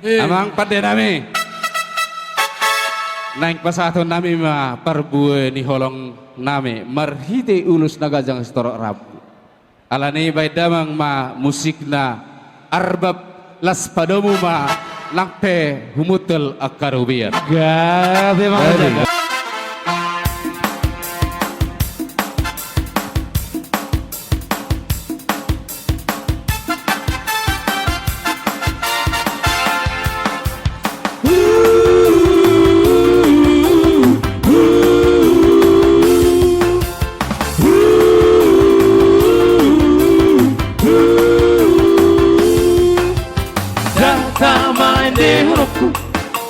Amang pada nami. Naik pasaton nami ma perbuai ni holong nami marhite ulus nagajang setorok rabu. Alani bay damang ma musikna arbab las padomu ma langpe humutel akarubian. Gabe mga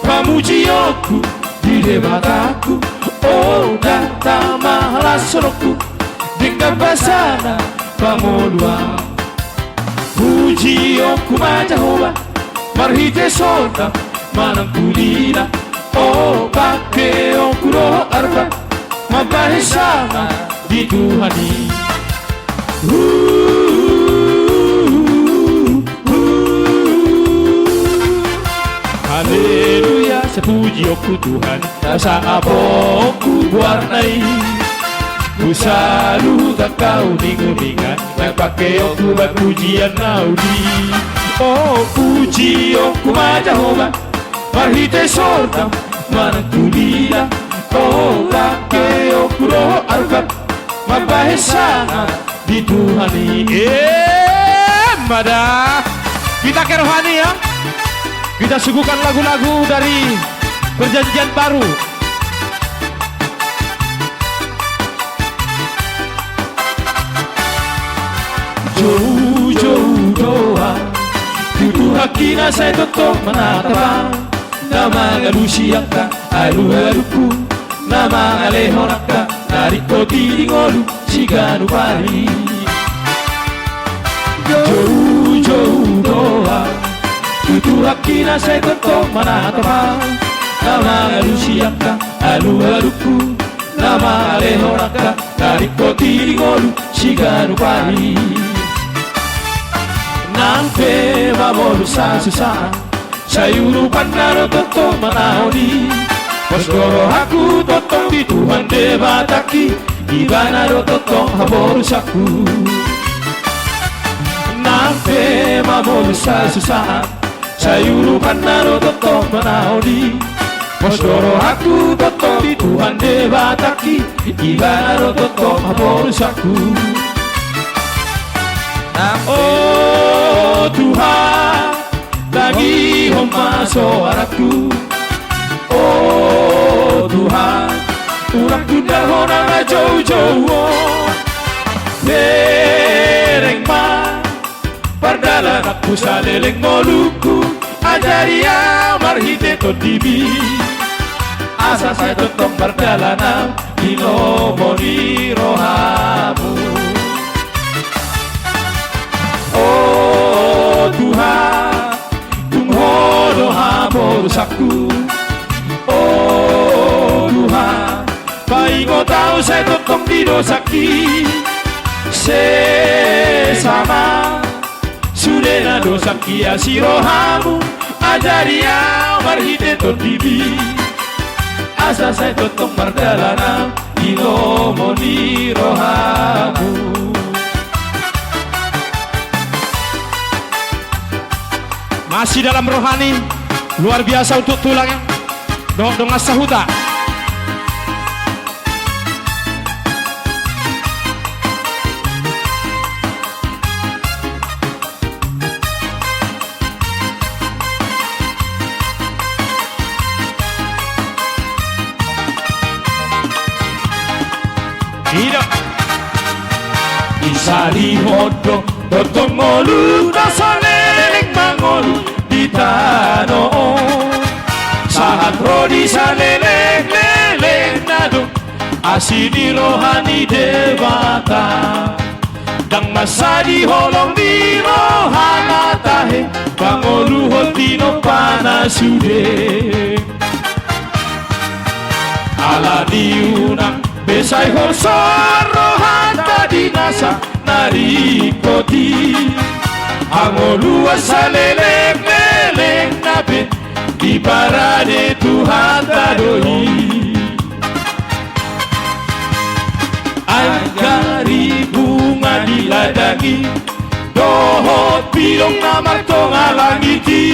Pamujiyoku di debataku, oh data mahalasroku dengan basana pamolua. Pujiyoku majahoba marhite sota manang kulina, oh pakeyoku roho arba mabahisama di Tuhani. Haleluya, sepujiku Tuhan, rasa aboku warnai. Ku selalu tak kau ninguningan, yang pakai aku buat pujian naudi. Oh pujiku majahoba, marhite sorta, mana tulila. Oh pakai aku roho arbat, mabahesana di Tuhani. Mada kita ke rohani ya. Kita suguhkan lagu-lagu dari Perjanjian Baru. Jauh-jauh doa Tutu hakina saya tetap menatap. Nama ngalusiaka alu-aluku, nama ngalehonaka nariko tiringolu siganu pari. Jauh-jauh doa Tutu hakina saya tetap menatap. Nama ngalusiaka alu-aluku, nama ngalehonaka nariko tiringolu siganu pari. Nampe mamolu susah sayuru panaro toto manaoni. Poskoro aku totong di Tuhan debataki, ibanaro totong haborusaku. Nampe mamolu susah sayuru panaro toto manaoni. Poskoro aku totong di Tuhan debataki, ibanaro totong haborusaku. Oh Tuhan, lagi homaso araku. Oh Tuhan, urang tunda honang jauh-jauh. Dereng ma, pardalan aku saleleng moluku. Ajaria marhite to dibi, asa saya totong pardalanam inomoni rohamu. Oh Tuhan, tunghodo haborusaku. Oh Tuhan, paingo tahu saya totong di dosaki. Sesama sudena dosaki asirohamu. Ajaria marhite totibi, asa saya totong mardalana inomoni rohamu. Masih dalam rohani, luar biasa untuk tulangnya. Dong sahuta. Hidup Isari hodo totong molu dasaleleng mangolu di tano. Saat rodi saleleng nado asini rohani debata. Dang masadi holong di rohana tahe pangolu hotino panasude. Ala diunang besai horsor rohanta dinasa narikoti. Angolua saleleng leleng nabe di parade Tuhan tadoi Angkari bunga diladangi dohot pilong nama tonga langiti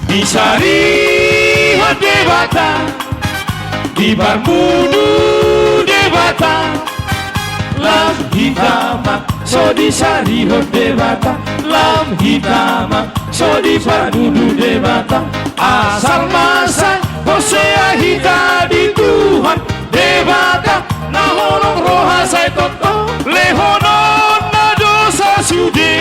Disari hot debata di barmudu debata lam hitama so disari hot debata lam hitama so di barmudu debata asal masa hosea hita di Tuhan debata na holong roha saya toto lehonon na dosa sude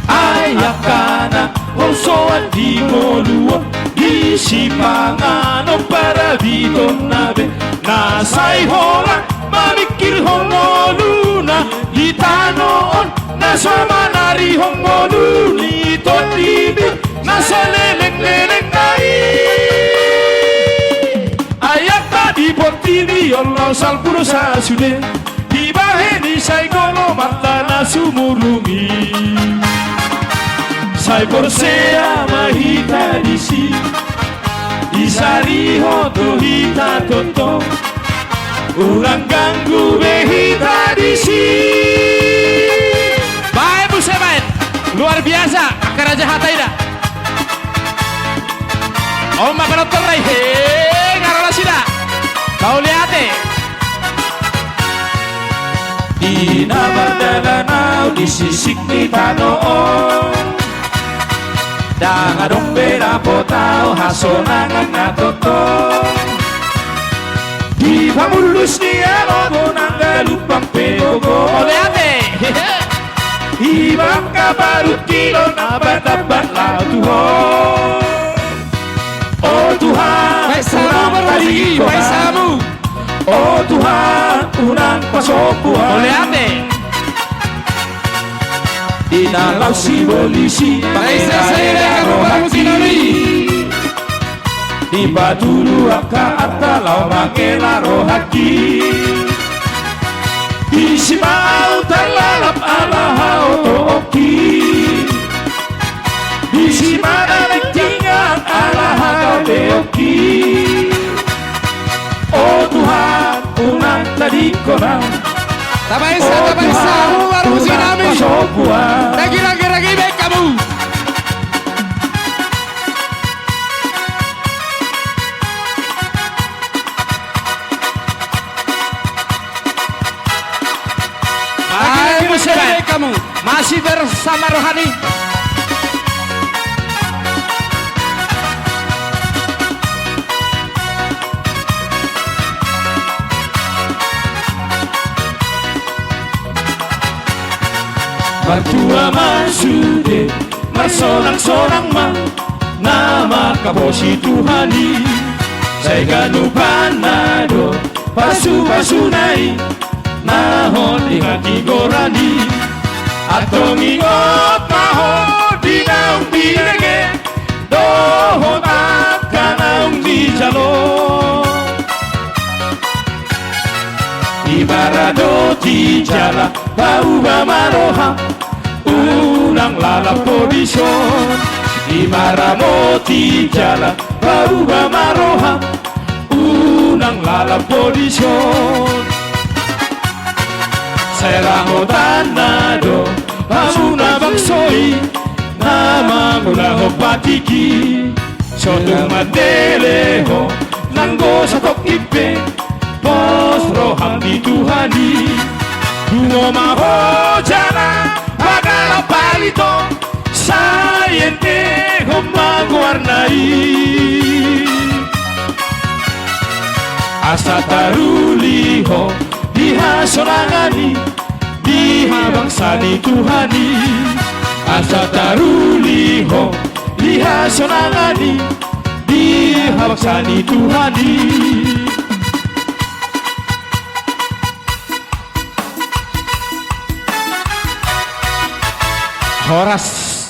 ayakana hosoan di molua di simangano para dito nabe nasay hola mamikir honoluna di tanoon nasama nari honoluni totibi nasa leleng-leleng nai ayakta di portini Allah salpuro sa sude di baheni say golo mata na sumurumi sai borsea mahita disi isari hoto hita toto ulang ganggu behita disi Baik Bu Semen, luar biasa akar aja hataida Om makan dokter lai he ngarala sida kau lihat di nabar dalanau di sisik ni tanoon Danga dong beda potau hasonangan ngatoto Di pamulus ni alogo nangga lupang pegogo Oleate Ibang kabarut kilo nabatabat lau Tuhan Oh Tuhan Paisamu berbagi, paisamu. Oh Tuhan unang pasopuan Oleate di dalam simbolisi Paisa saya karubaru sinari di batu luaka atalau makela rohaki di simau terlalap ala haotoki di simana tinggal ala haoteoki oh Tuhan unang tadi korang Tabaisa, baru sinami. pasopuan Lagi baik kamu. Hai Bu Semen, Baik kamu. masih bersama Rohani Mertua mansude Marsorang-sorang man Nama kaposi Tuhani Saya ganupan nado Pasu-pasunai Nahon ingat igorani Atong ingot nahon Di naung binege Dohon akan naung di jalon Ibarado di jala bau bamaroha ulang lala podison Ibaramo di jala bau bamaroha ulang lala podison Seramo tanado hamuna baksoi nama mula hopatiki Sodong madeleho nanggo satok ipe Pos rohang di Tuhani Dungo maho jana Pagalo palito Sayente Homang warnai Asa taruliho Diha sonangani Diha bangsani Tuhani Asa taruliho Diha sonangani Diha bangsani Tuhani Horas